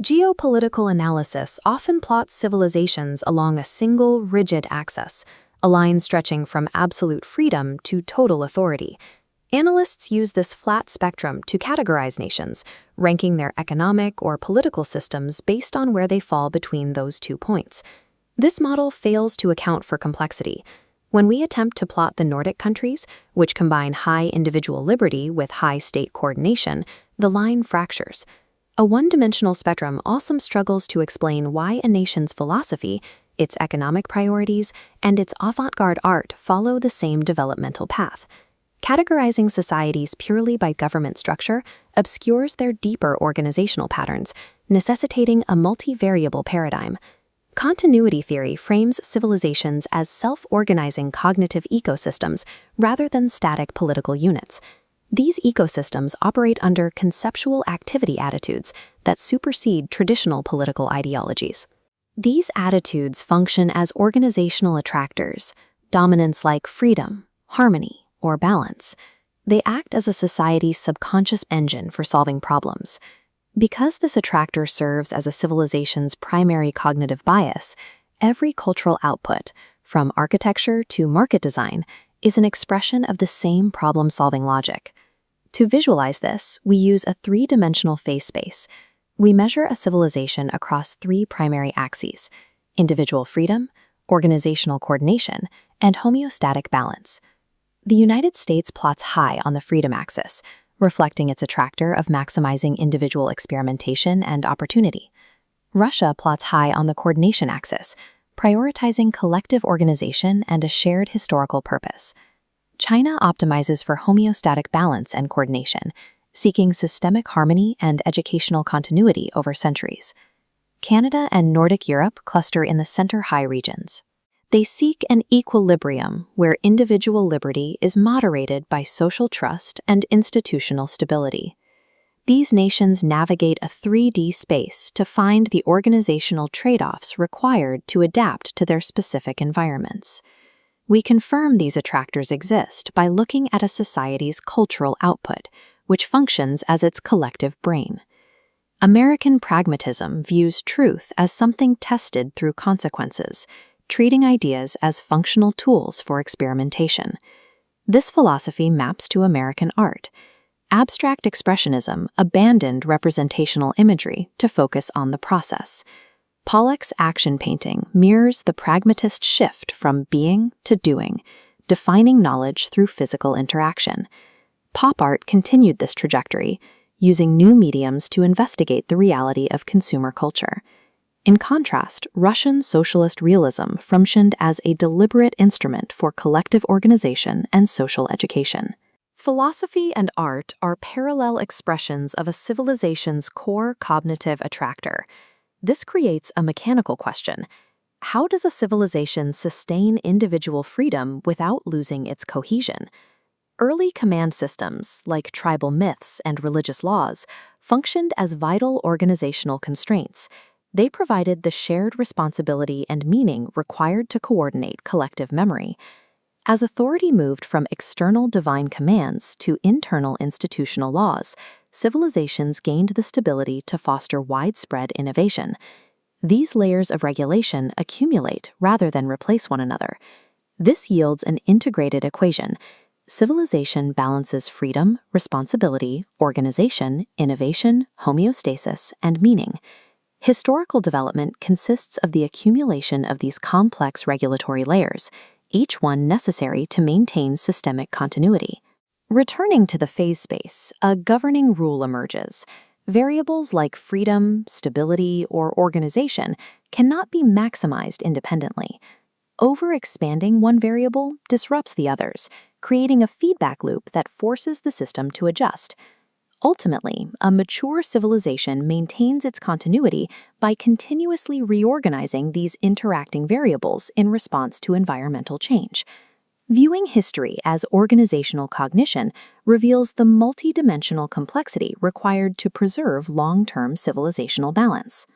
Geopolitical analysis often plots civilizations along a single, rigid axis, a line stretching from absolute freedom to total authority. Analysts use this flat spectrum to categorize nations, ranking their economic or political systems based on where they fall between those 2 points. This model fails to account for complexity. When we attempt to plot the Nordic countries, which combine high individual liberty with high state coordination, the line fractures. A one-dimensional spectrum also struggles to explain why a nation's philosophy, its economic priorities, and its avant-garde art follow the same developmental path. Categorizing societies purely by government structure obscures their deeper organizational patterns, necessitating a multivariable paradigm. Continuity theory frames civilizations as self-organizing cognitive ecosystems rather than static political units. These ecosystems operate under conceptual activity attitudes that supersede traditional political ideologies. These attitudes function as organizational attractors, dominance like freedom, harmony, or balance. They act as a society's subconscious engine for solving problems. Because this attractor serves as a civilization's primary cognitive bias, every cultural output, from architecture to market design, is an expression of the same problem-solving logic. To visualize this, we use a three-dimensional phase space. We measure a civilization across 3 primary axes: individual freedom, organizational coordination, and homeostatic balance. The United States plots high on the freedom axis, reflecting its attractor of maximizing individual experimentation and opportunity. Russia plots high on the coordination axis, prioritizing collective organization and a shared historical purpose. China optimizes for homeostatic balance and coordination, seeking systemic harmony and educational continuity over centuries. Canada and Nordic Europe cluster in the center-high regions. They seek an equilibrium where individual liberty is moderated by social trust and institutional stability. These nations navigate a 3D space to find the organizational trade-offs required to adapt to their specific environments. We confirm these attractors exist by looking at a society's cultural output, which functions as its collective brain. American Pragmatism views truth as something tested through consequences, treating ideas as functional tools for experimentation. This philosophy maps to American art. Abstract expressionism abandoned representational imagery to focus on the process. Pollock's action painting mirrors the pragmatist shift from being to doing, defining knowledge through physical interaction. Pop art continued this trajectory, using new mediums to investigate the reality of consumer culture. In contrast, Russian socialist realism functioned as a deliberate instrument for collective organization and social education. Philosophy and art are parallel expressions of a civilization's core cognitive attractor. This creates a mechanical question. How does a civilization sustain individual freedom without losing its cohesion? Early command systems, like tribal myths and religious laws, functioned as vital organizational constraints. They provided the shared responsibility and meaning required to coordinate collective memory. As authority moved from external divine commands to internal institutional laws, civilizations gained the stability to foster widespread innovation. These layers of regulation accumulate rather than replace one another. This yields an integrated equation. Civilization balances freedom, responsibility, organization, innovation, homeostasis, and meaning. Historical development consists of the accumulation of these complex regulatory layers, each one necessary to maintain systemic continuity. Returning to the phase space, a governing rule emerges. Variables like freedom, stability, or organization cannot be maximized independently. Overexpanding one variable disrupts the others, creating a feedback loop that forces the system to adjust. Ultimately, a mature civilization maintains its continuity by continuously reorganizing these interacting variables in response to environmental change. Viewing history as organizational cognition reveals the multidimensional complexity required to preserve long-term civilizational balance.